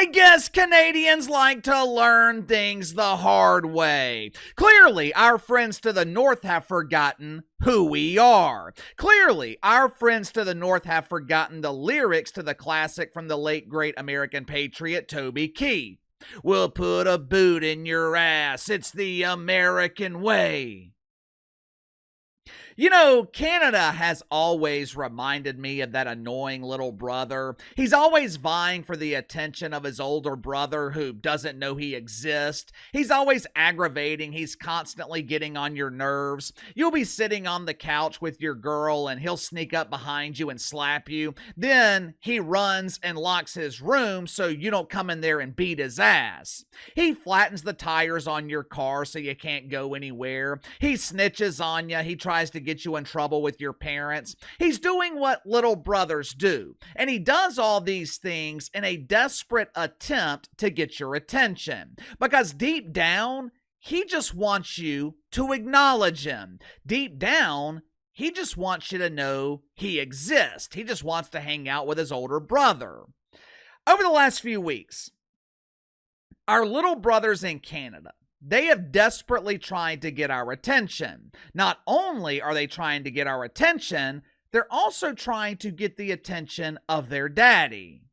guess Canadians like to learn things the hard way. Clearly, our friends to the north have forgotten who we are. Clearly, our friends to the north have forgotten the lyrics to the classic from the late great American patriot Toby Keith. We'll put a boot in your ass. It's the American way. You know, Canada has always reminded me of that annoying little brother. He's always vying for the attention of his older brother who doesn't know he exists. He's always aggravating. He's constantly getting on your nerves. You'll be sitting on the couch with your girl and he'll sneak up behind you and slap you. Then he runs and locks his room so you don't come in there and beat his ass. He flattens the tires on your car so you can't go anywhere. He snitches on you. He tries to get you in trouble with your parents. He's doing what little brothers do. And he does all these things in a desperate attempt to get your attention. Because deep down, he just wants you to acknowledge him. Deep down, he just wants you to know he exists. He just wants to hang out with his older brother. Over the last few weeks, our little brothers in Canada, they have desperately tried to get our attention. Not only are they trying to get our attention, they're also trying to get the attention of their daddy.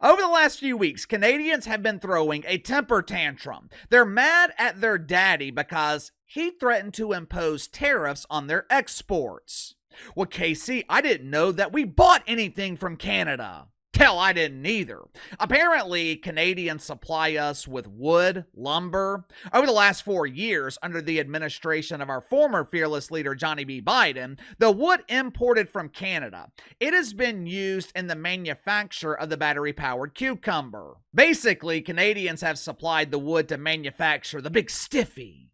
Over the last few weeks, Canadians have been throwing a temper tantrum. They're mad at their daddy because he threatened to impose tariffs on their exports. Well, Casey, I didn't know that we bought anything from Canada. Hell, I didn't either. Apparently, Canadians supply us with wood, lumber. Over the last 4 years, under the administration of our former fearless leader, Johnny B. Biden, the wood imported from Canada, it has been used in the manufacture of the battery-powered cucumber. Basically, Canadians have supplied the wood to manufacture the Big Stiffy.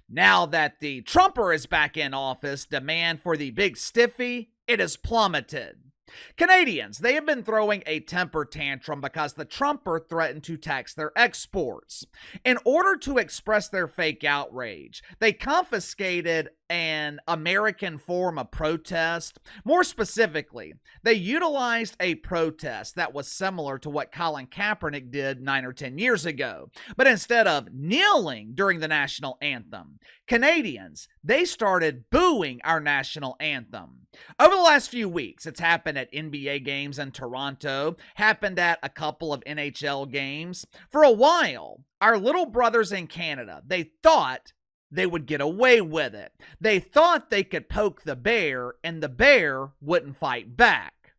Now that the Trumper is back in office, demand for the Big Stiffy, it has plummeted. Canadians, they have been throwing a temper tantrum because the Trumper threatened to tax their exports. In order to express their fake outrage, they confiscated an American form of protest. More specifically, they utilized a protest that was similar to what Colin Kaepernick did 9 or 10 years ago. But instead of kneeling during the national anthem, Canadians, they started booing our national anthem. Over the last few weeks, it's happened at NBA games in Toronto, happened at a couple of NHL games. For a while, our little brothers in Canada, they thought they would get away with it. They thought they could poke the bear and the bear wouldn't fight back.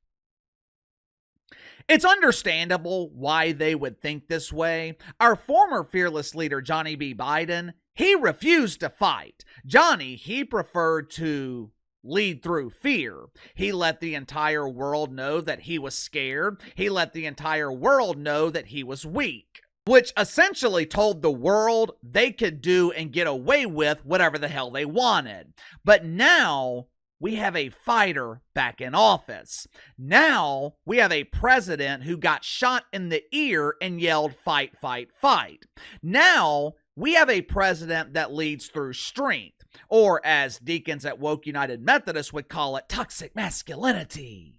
It's understandable why they would think this way. Our former fearless leader, Johnny B. Biden, he refused to fight. Johnny, he preferred to lead through fear. He let the entire world know that he was scared. He let the entire world know that he was weak, which essentially told the world they could do and get away with whatever the hell they wanted. But now we have a fighter back in office. Now we have a president who got shot in the ear and yelled, "Fight, fight, fight." Now we have a president that leads through strength, or as deacons at Woke United Methodist would call it, toxic masculinity.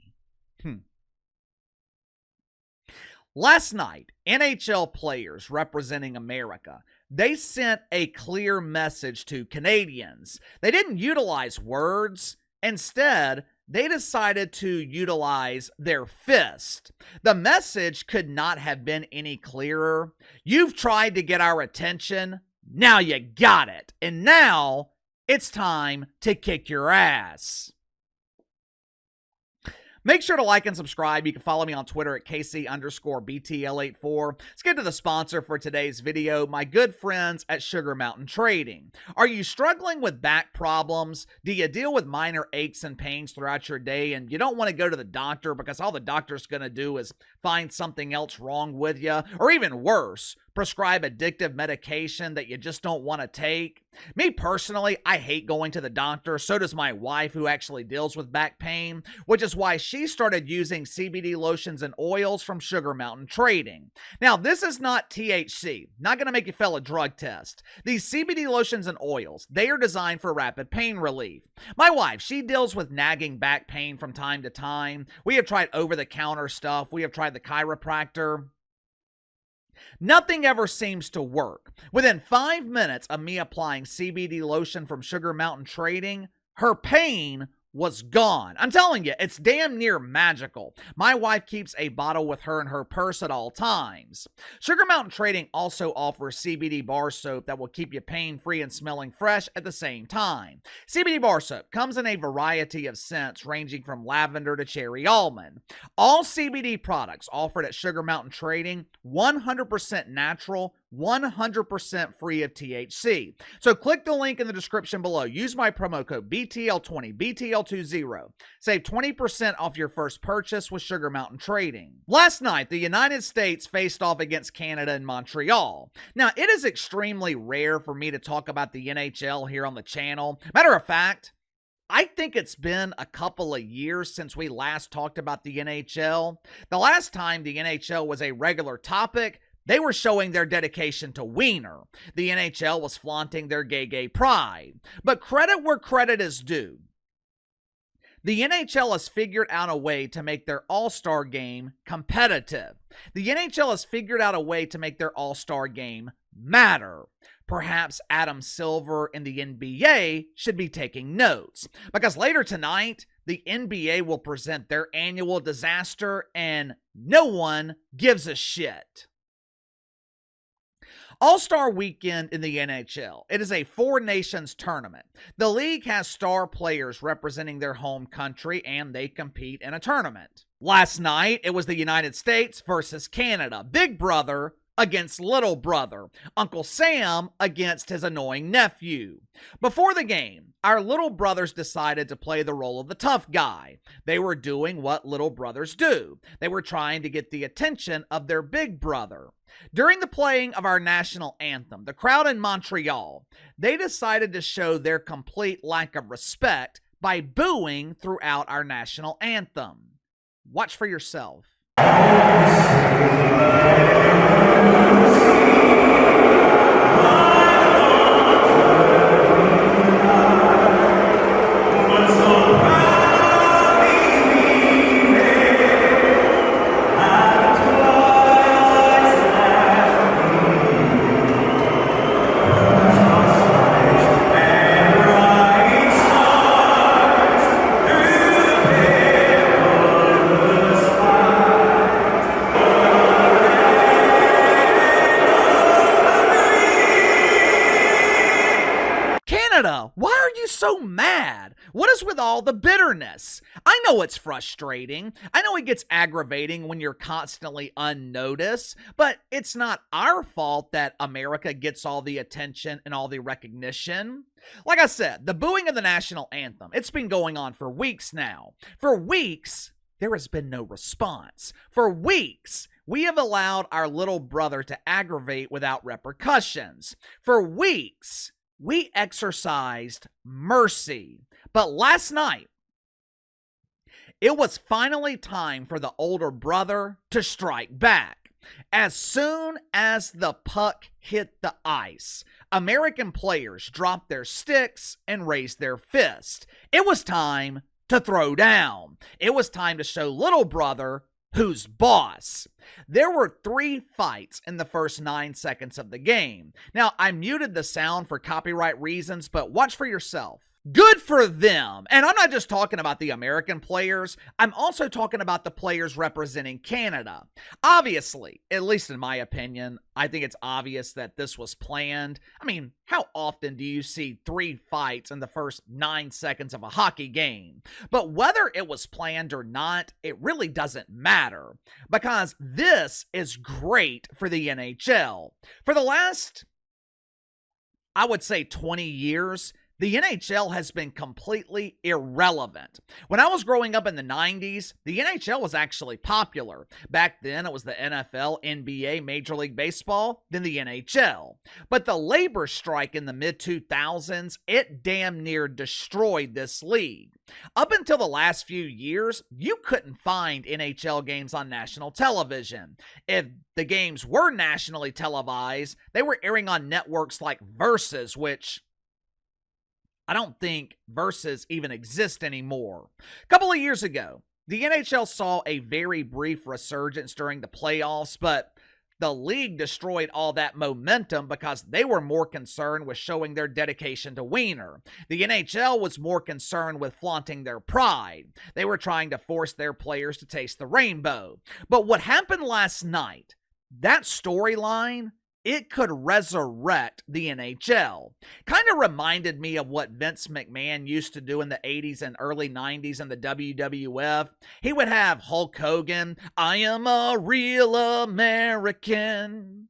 Last night, NHL players representing America, they sent a clear message to Canadians. They didn't utilize words. Instead, they decided to utilize their fist. The message could not have been any clearer. You've tried to get our attention. Now you got it. And now it's time to kick your ass. Make sure to like and subscribe. You can follow me on Twitter at KC_BTL84. Let's get to the sponsor for today's video, my good friends at Sugar Mountain Trading. Are you struggling with back problems? Do you deal with minor aches and pains throughout your day and you don't want to go to the doctor because all the doctor's going to do is find something else wrong with you? Or even worse, prescribe addictive medication that you just don't want to take? Me personally, I hate going to the doctor. So does my wife, who actually deals with back pain, which is why she started using CBD lotions and oils from Sugar Mountain Trading. Now, this is not THC. Not going to make you fail a drug test. These CBD lotions and oils, they are designed for rapid pain relief. My wife, she deals with nagging back pain from time to time. We have tried over-the-counter stuff. We have tried the chiropractor. Nothing ever seems to work. Within 5 minutes of me applying CBD lotion from Sugar Mountain Trading, her pain was gone. I'm telling you, it's damn near magical. My wife keeps a bottle with her in her purse at all times. Sugar Mountain Trading also offers CBD bar soap that will keep you pain-free and smelling fresh at the same time. CBD bar soap comes in a variety of scents ranging from lavender to cherry almond. All CBD products offered at Sugar Mountain Trading, 100% natural, 100% free of THC. So click the link in the description below. Use my promo code BTL20, BTL20. Save 20% off your first purchase with Sugar Mountain Trading. Last night, the United States faced off against Canada in Montreal. Now, it is extremely rare for me to talk about the NHL here on the channel. Matter of fact, I think it's been a couple of years since we last talked about the NHL. The last time the NHL was a regular topic, they were showing their dedication to Wiener. The NHL was flaunting their gay pride. But credit where credit is due. The NHL has figured out a way to make their All-Star game competitive. The NHL has figured out a way to make their All-Star game matter. Perhaps Adam Silver in the NBA should be taking notes, because later tonight, the NBA will present their annual disaster and no one gives a shit. All-Star Weekend in the NHL. It is a Four Nations tournament. The league has star players representing their home country, and they compete in a tournament. Last night, it was the United States versus Canada. Big brother against little brother. Uncle Sam against his annoying nephew. Before the game, our little brothers decided to play the role of the tough guy. They were doing what little brothers do. They were trying to get the attention of their big brother. During the playing of our national anthem, the crowd in Montreal, they decided to show their complete lack of respect by booing throughout our national anthem. Watch for yourself. Why are you so mad? What is with all the bitterness? I know it's frustrating. I know it gets aggravating when you're constantly unnoticed, but it's not our fault that America gets all the attention and all the recognition. Like I said, the booing of the national anthem, it's been going on for weeks now. For weeks, there has been no response. For weeks, we have allowed our little brother to aggravate without repercussions. For weeks, we exercised mercy. But last night, it was finally time for the older brother to strike back. As soon as the puck hit the ice, American players dropped their sticks and raised their fist. It was time to throw down. It was time to show little brother who's boss. There were 3 fights in the first 9 seconds of the game. Now, I muted the sound for copyright reasons, but watch for yourself. Good for them. And I'm not just talking about the American players. I'm also talking about the players representing Canada. Obviously, at least in my opinion, I think it's obvious that this was planned. I mean, how often do you see 3 fights in the first 9 seconds of a hockey game? But whether it was planned or not, it really doesn't matter, because this is great for the NHL. For the last, I would say 20 years, the NHL has been completely irrelevant. When I was growing up in the 90s, the NHL was actually popular. Back then, it was the NFL, NBA, Major League Baseball, then the NHL. But the labor strike in the mid-2000s, it damn near destroyed this league. Up until the last few years, you couldn't find NHL games on national television. If the games were nationally televised, they were airing on networks like Versus, which I don't think Versus even exist anymore. A couple of years ago, the NHL saw a very brief resurgence during the playoffs, but The league destroyed all that momentum because they were more concerned with showing their dedication to Wiener. The NHL was more concerned with flaunting their pride. They were trying to force their players to taste the rainbow. But what happened last night, that storyline, it could resurrect the NHL. Kind of reminded me of what Vince McMahon used to do in the 80s and early 90s in the WWF. He would have Hulk Hogan, I am a real American.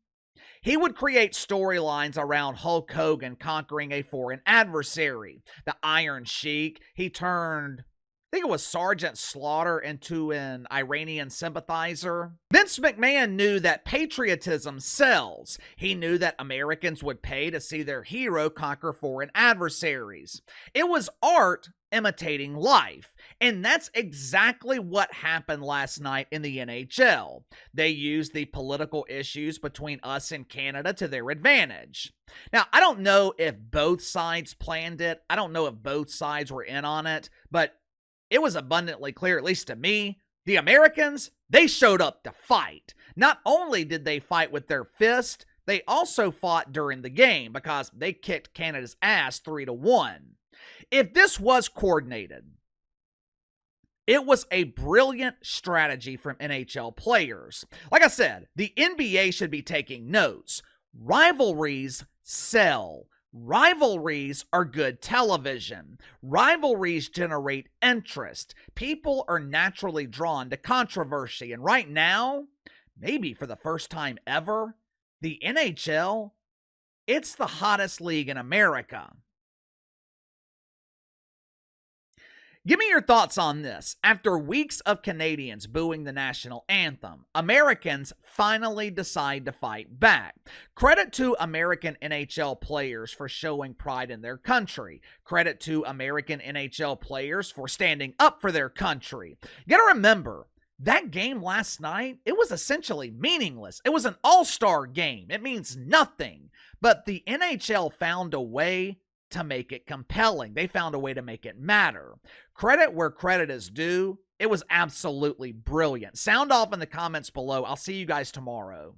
He would create storylines around Hulk Hogan conquering a foreign adversary. The Iron Sheik, he turned, I think it was Sergeant Slaughter, into an Iranian sympathizer. Vince McMahon knew that patriotism sells. He knew that Americans would pay to see their hero conquer foreign adversaries. It was art imitating life. And that's exactly what happened last night in the NHL. They used the political issues between us and Canada to their advantage. Now, I don't know if both sides planned it. I don't know if both sides were in on it, but it was abundantly clear, at least to me, the Americans, they showed up to fight. Not only did they fight with their fist, they also fought during the game because they kicked Canada's ass 3-1. If this was coordinated, it was a brilliant strategy from NHL players. Like I said, the NBA should be taking notes. Rivalries sell. Rivalries are good television. Rivalries generate interest. People are naturally drawn to controversy. And right now, maybe for the first time ever, the NHL, it's the hottest league in America. Give me your thoughts on this. After weeks of Canadians booing the national anthem, Americans finally decide to fight back. Credit to American NHL players for showing pride in their country. Credit to American NHL players for standing up for their country. You gotta remember, that game last night, it was essentially meaningless. It was an all-star game. It means nothing. But the NHL found a way to make it compelling. They found a way to make it matter. Credit where credit is due. It was absolutely brilliant. Sound off in the comments below. I'll see you guys tomorrow.